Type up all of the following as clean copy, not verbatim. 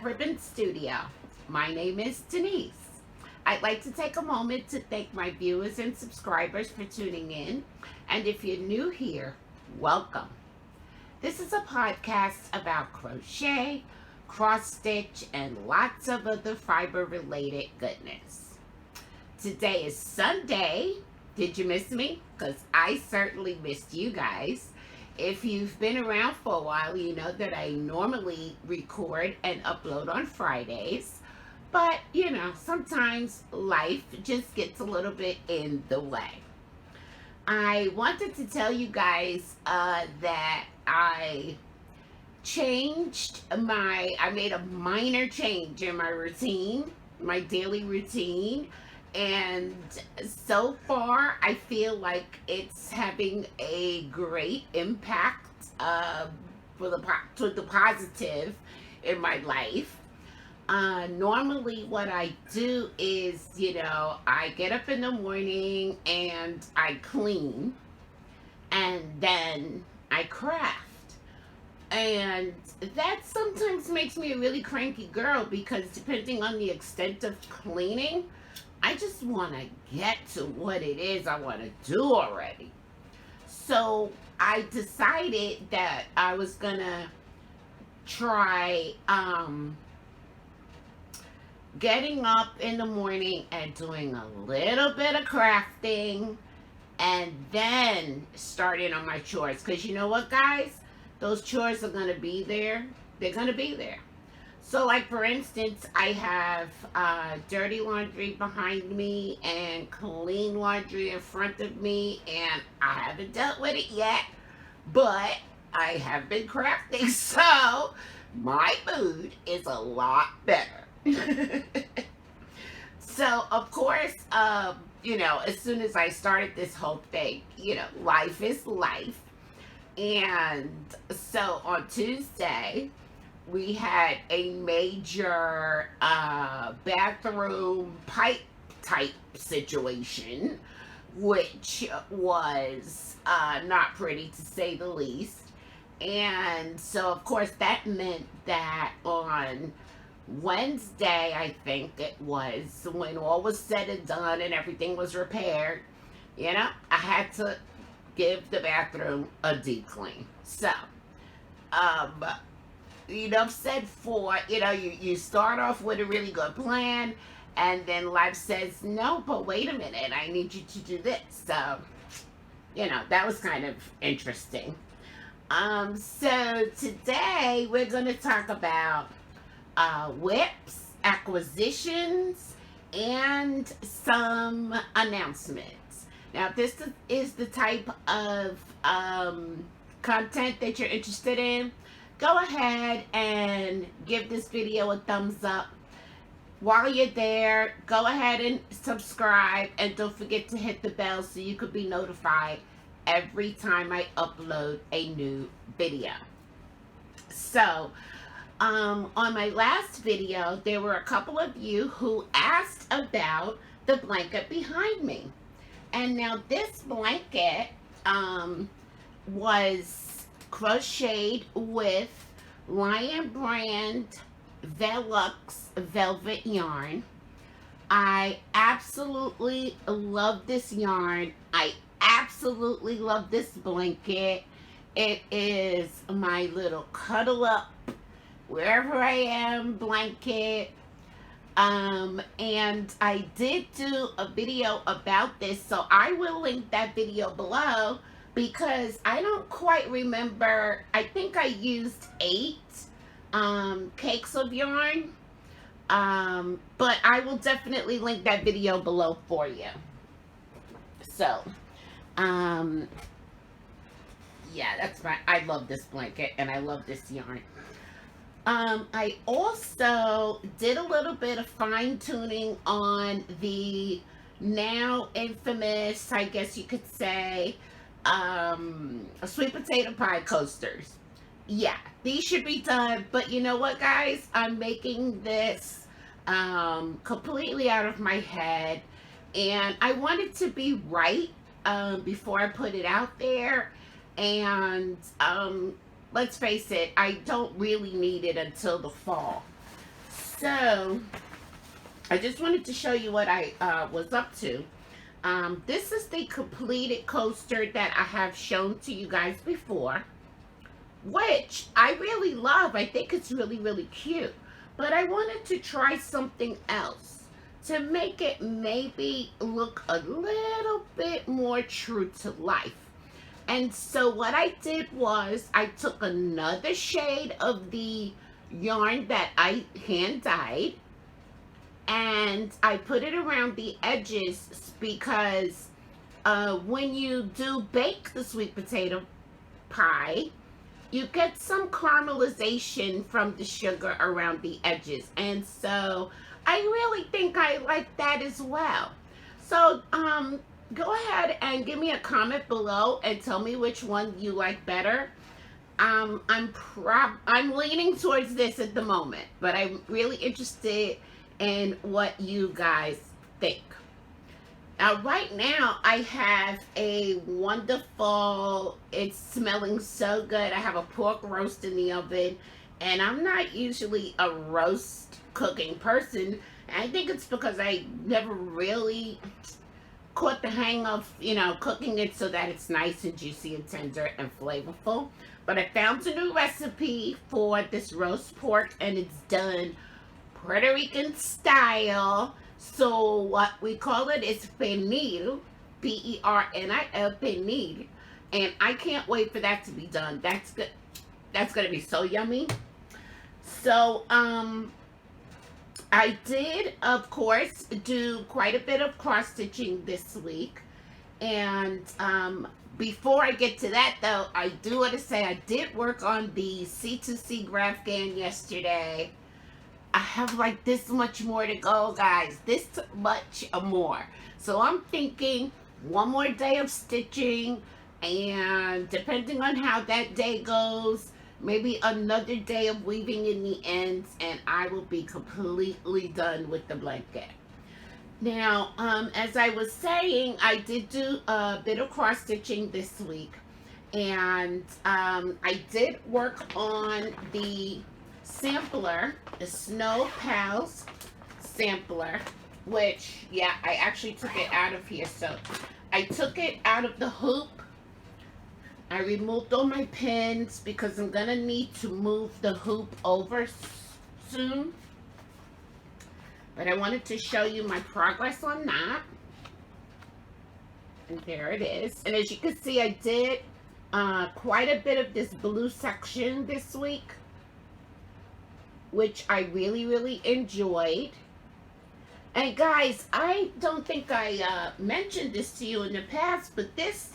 Ribbon Studio. My name is Denise. I'd like to take a moment to thank my viewers and subscribers for tuning in. And if you're new here, welcome. This is a podcast about crochet, cross stitch, and lots of other fiber related goodness. Today is Sunday. Did you miss me? Because I certainly missed you guys. If you've been around for a while, you know that I normally record and upload on Fridays. But, you know, sometimes life just gets a little bit in the way. I wanted to tell you guys that I made a minor change in my routine, my daily routine. And so far, I feel like it's having a great impact to the positive in my life. Normally what I do is, I get up in the morning and I clean and then I craft. And that sometimes makes me a really cranky girl because depending on the extent of cleaning, I just want to get to what it is I want to do already. So I decided that I was going to try getting up in the morning and doing a little bit of crafting and then starting on my chores. Because you know what, guys? Those chores are going to be there. They're going to be there. So, like, for instance, I have dirty laundry behind me and clean laundry in front of me, and I haven't dealt with it yet, but I have been crafting, so my mood is a lot better. So, of course, as soon as I started this whole thing, life is life, and so on Tuesday, we had a major bathroom pipe type situation, which was not pretty to say the least. And so, of course, that meant that on Wednesday, I think it was, when all was said and done and everything was repaired, I had to give the bathroom a deep clean. So, said for, you start off with a really good plan, and then life says, no, but wait a minute, I need you to do this. So, that was kind of interesting. So today we're going to talk about whips, acquisitions, and some announcements. Now, if this is the type of content that you're interested in, go ahead and give this video a thumbs up. While you're there, go ahead and subscribe, and don't forget to hit the bell so you could be notified every time I upload a new video. So, on my last video, there were a couple of you who asked about the blanket behind me. And now this blanket was crocheted with Lion Brand Velux velvet yarn. I absolutely love this yarn. I absolutely love this blanket. It is my little cuddle up wherever I am blanket. And I did do a video about this, so I will link that video below, because I don't quite remember. I think I used 8 cakes of yarn, but I will definitely link that video below for you. So, yeah, that's right. I love this blanket and I love this yarn. I also did a little bit of fine tuning on the now infamous, I guess you could say, sweet potato pie coasters. Yeah, these should be done, but you know what, guys? I'm making this completely out of my head, and I want it to be right before I put it out there. And let's face it, I don't really need it until the fall. So I just wanted to show you what I was up to. This is the completed coaster that I have shown to you guys before, which I really love. I think it's really, really cute. But I wanted to try something else to make it maybe look a little bit more true to life. And so what I did was I took another shade of the yarn that I hand dyed, and I put it around the edges because when you do bake the sweet potato pie, you get some caramelization from the sugar around the edges. And so I really think I like that as well. So go ahead and give me a comment below and tell me which one you like better. I'm leaning towards this at the moment, but I'm really interested in what you guys think. Right now I have a wonderful, it's smelling so good. I have a pork roast in the oven, and I'm not usually a roast cooking person. I think it's because I never really caught the hang of, cooking it so that it's nice and juicy and tender and flavorful. But I found a new recipe for this roast pork, and it's done Puerto Rican style. So what we call it is pernil, P-E-R-N-I-L, pernil. And I can't wait for that to be done. That's good. That's going to be so yummy. So, I did, of course, do quite a bit of cross-stitching this week. And before I get to that, though, I do want to say I did work on the C2C graph gan yesterday. I have like this much more to go, guys. This much more. So I'm thinking one more day of stitching, and depending on how that day goes, maybe another day of weaving in the ends, and I will be completely done with the blanket. Now, as I was saying, I did do a bit of cross stitching this week, and I did work on the sampler, the Snow Pals sampler, which, yeah, I actually took it out of here. So I took it out of the hoop. I removed all my pins because I'm gonna need to move the hoop over soon. But I wanted to show you my progress on that. And there it is. And as you can see, I did quite a bit of this blue section this week, which I really, really enjoyed. And guys, I don't think I mentioned this to you in the past, but this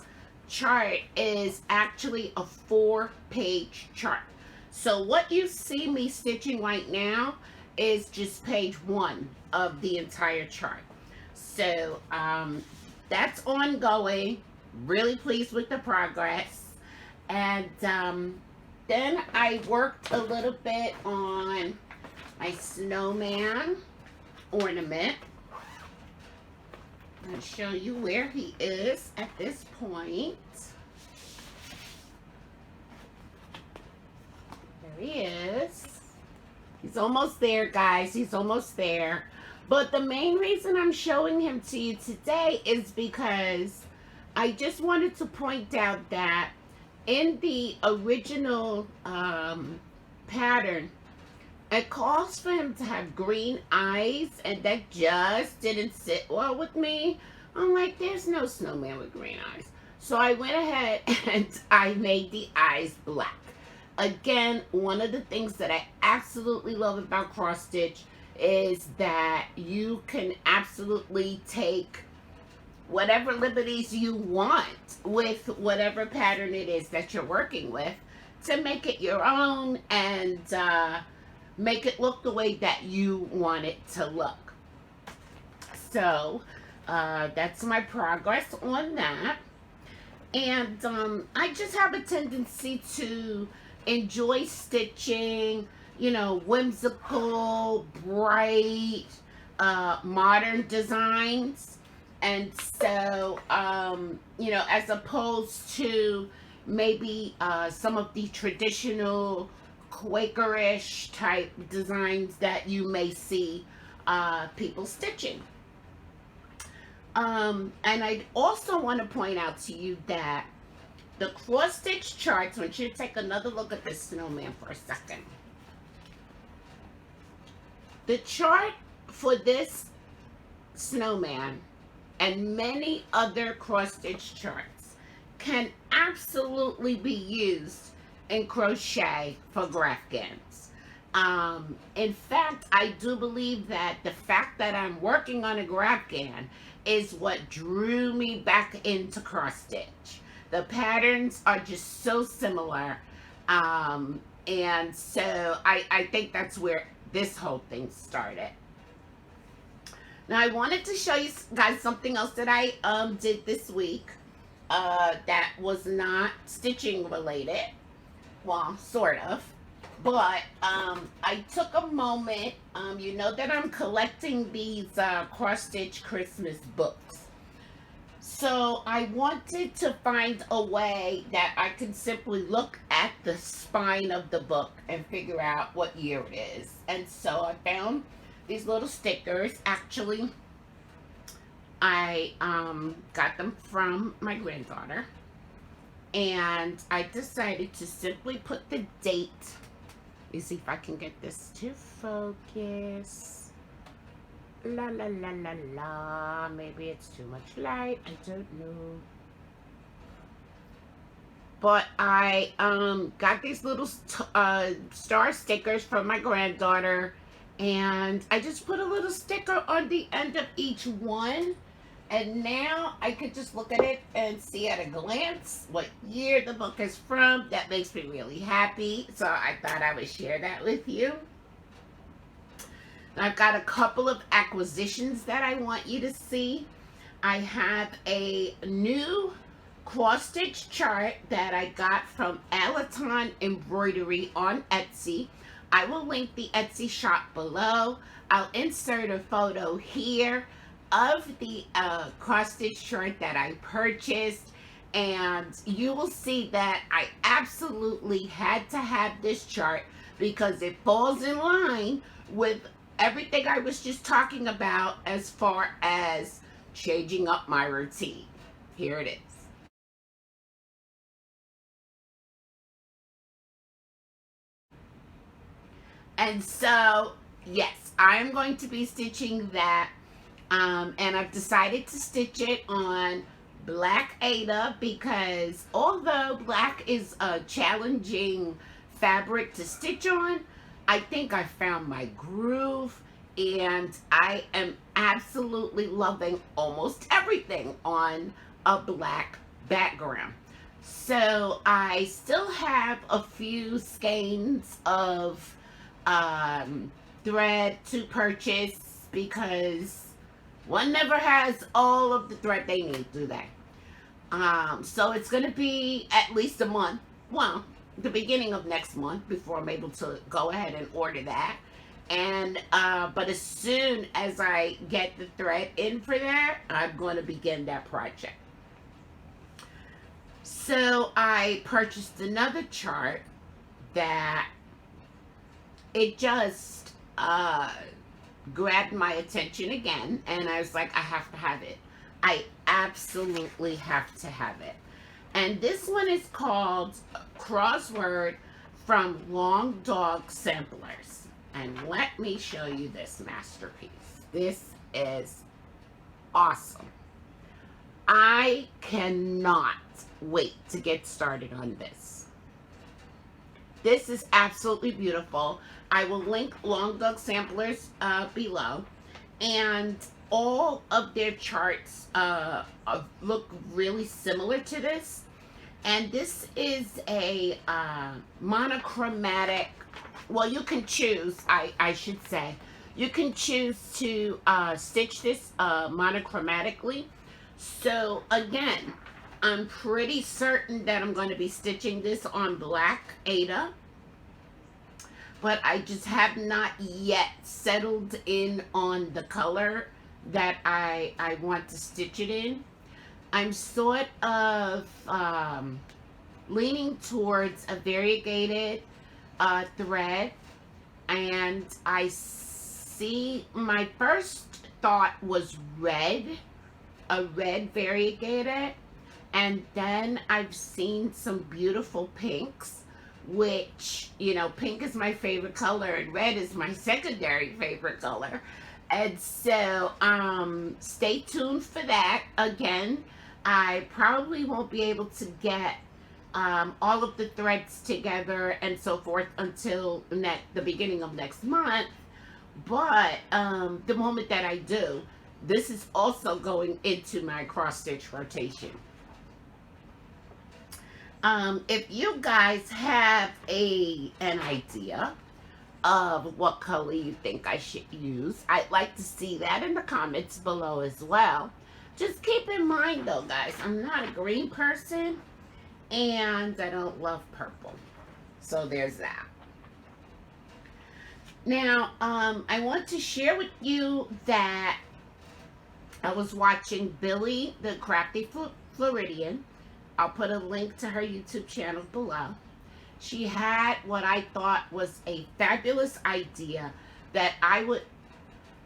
chart is actually a 4-page chart. So what you see me stitching right now is just page 1 of the entire chart. So that's ongoing. Really pleased with the progress. And then I worked a little bit on my Snowman Ornament. I'll show you where he is at this point. There he is. He's almost there, guys. He's almost there. But the main reason I'm showing him to you today is because I just wanted to point out that in the original pattern, it calls for him to have green eyes, and that just didn't sit well with me. I'm like, there's no snowman with green eyes. So I went ahead and I made the eyes black. Again, one of the things that I absolutely love about cross stitch is that you can absolutely take whatever liberties you want with whatever pattern it is that you're working with to make it your own and make it look the way that you want it to look. So that's my progress on that. And I just have a tendency to enjoy stitching, you know, whimsical, bright, modern designs. And so, you know, as opposed to maybe some of the traditional Quakerish type designs that you may see people stitching. And I also want to point out to you that the cross stitch charts, I want you to take another look at this snowman for a second. The chart for this snowman and many other cross stitch charts can absolutely be used in crochet for Breakdance. In fact, I do believe that the fact that I'm working on a Breakdance is what drew me back into cross stitch. The patterns are just so similar, and so I think that's where this whole thing started. Now I wanted to show you guys something else that I did this week that was not stitching related. Well, sort of. But I took a moment, you know that I'm collecting these cross-stitch Christmas books. So I wanted to find a way that I could simply look at the spine of the book and figure out what year it is. And so I found these little stickers. Actually, I got them from my granddaughter. And I decided to simply put the date. Let me see if I can get this to focus. La la la la la. Maybe it's too much light. I don't know. But I got these little star stickers from my granddaughter. And I just put a little sticker on the end of each one. And now I could just look at it and see at a glance what year the book is from. That makes me really happy. So I thought I would share that with you. I've got a couple of acquisitions that I want you to see. I have a new cross stitch chart that I got from Alaton Embroidery on Etsy. I will link the Etsy shop below. I'll insert a photo here of the cross stitch chart that I purchased, and you will see that I absolutely had to have this chart because it falls in line with everything I was just talking about as far as changing up my routine. Here it is. And so, yes, I'm going to be stitching that. And I've decided to stitch it on black Aida because although black is a challenging fabric to stitch on, I think I found my groove, and I am absolutely loving almost everything on a black background. So I still have a few skeins of thread to purchase because one never has all of the thread they need, do they? So it's going to be at least a month. Well, the beginning of next month before I'm able to go ahead and order that. And but as soon as I get the thread in for that, I'm going to begin that project. So I purchased another chart that it just grabbed my attention again, and I was like, I have to have it. I absolutely have to have it. And this one is called Crossword from Long Dog Samplers. And let me show you this masterpiece. This is awesome. I cannot wait to get started on this. This is absolutely beautiful. I will link Long Dog Samplers below. And all of their charts look really similar to this. And this is a monochromatic, well, you can choose, I should say, you can choose to stitch this monochromatically. So again, I'm pretty certain that I'm going to be stitching this on black Aida, but I just have not yet settled in on the color that I want to stitch it in. I'm sort of leaning towards a variegated thread, and I see my first thought was red, a red variegated, and then I've seen some beautiful pinks, which, you know, pink is my favorite color and red is my secondary favorite color. And so stay tuned for that. Again, I probably won't be able to get all of the threads together and so forth until the beginning of next month. But the moment that I do, this is also going into my cross stitch rotation. If you guys have an idea of what color you think I should use, I'd like to see that in the comments below as well. Just keep in mind though, guys, I'm not a green person and I don't love purple. So there's that. Now, I want to share with you that I was watching Billy, the Crafty Floridian. I'll put a link to her YouTube channel below. She had what I thought was a fabulous idea that I would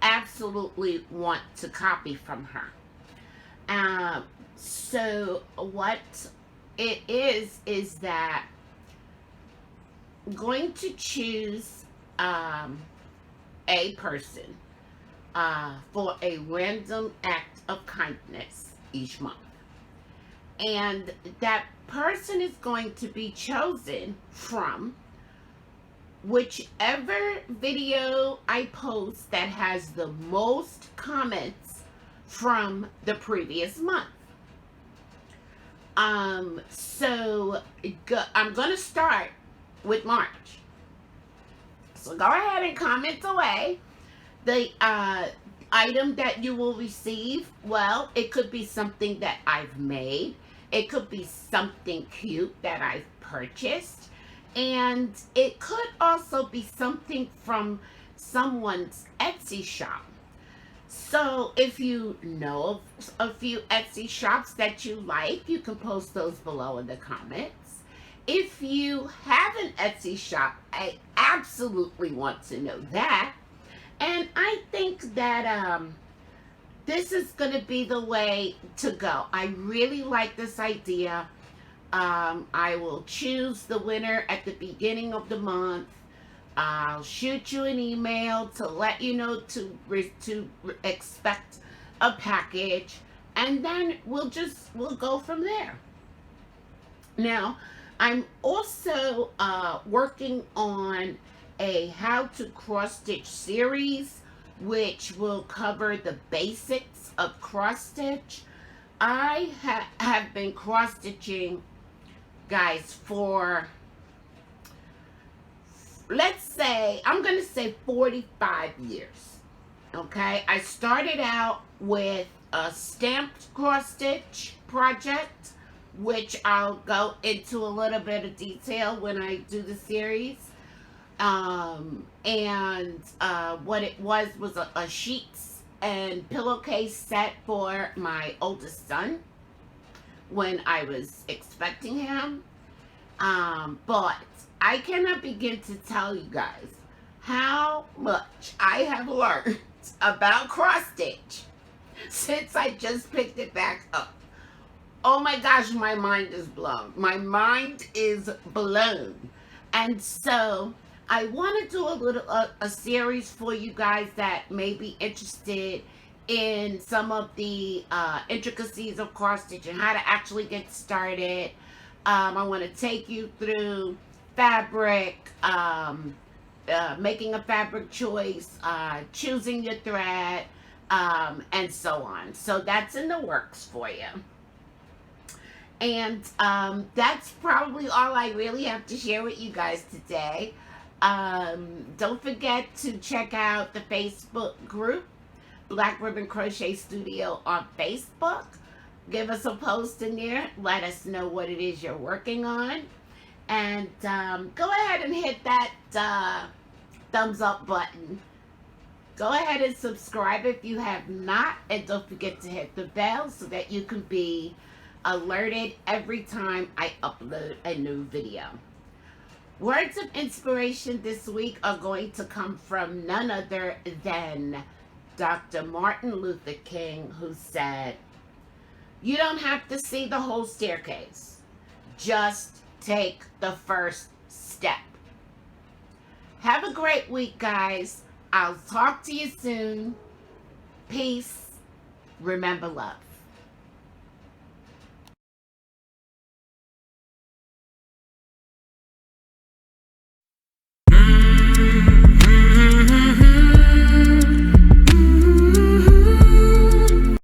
absolutely want to copy from her. So what it is that I'm going to choose a person for a random act of kindness each month. And that person is going to be chosen from whichever video I post that has the most comments from the previous month. So I'm going to start with March. So go ahead and comment away. The item that you will receive, well, it could be something that I've made. It could be something cute that I've purchased. And it could also be something from someone's Etsy shop. So if you know of a few Etsy shops that you like, you can post those below in the comments. If you have an Etsy shop, I absolutely want to know that. And I think that this is going to be the way to go. I really like this idea. I will choose the winner at the beginning of the month. I'll shoot you an email to let you know to expect a package, and then we'll go from there. Now, I'm also working on a how to cross stitch series, which will cover the basics of cross stitch. I have been cross stitching, guys, for, let's say, I'm going to say 45 years. Okay, I started out with a stamped cross stitch project, which I'll go into a little bit of detail when I do the series. What it was a sheets and pillowcase set for my oldest son when I was expecting him. But I cannot begin to tell you guys how much I have learned about cross stitch since I just picked it back up. Oh my gosh, my mind is blown. My mind is blown. And so I want to do a series for you guys that may be interested in some of the intricacies of cross stitch and how to actually get started. I want to take you through fabric, making a fabric choice, choosing your thread, and so on. So that's in the works for you. And that's probably all I really have to share with you guys today. Don't forget to check out the Facebook group, Black Ribbon Crochet Studio on Facebook. Give us a post in there. Let us know what it is you're working on. And go ahead and hit that thumbs up button. Go ahead and subscribe if you have not. And don't forget to hit the bell so that you can be alerted every time I upload a new video. Words of inspiration this week are going to come from none other than Dr. Martin Luther King, who said, "You don't have to see the whole staircase. Just take the first step." Have a great week, guys. I'll talk to you soon. Peace. Remember love.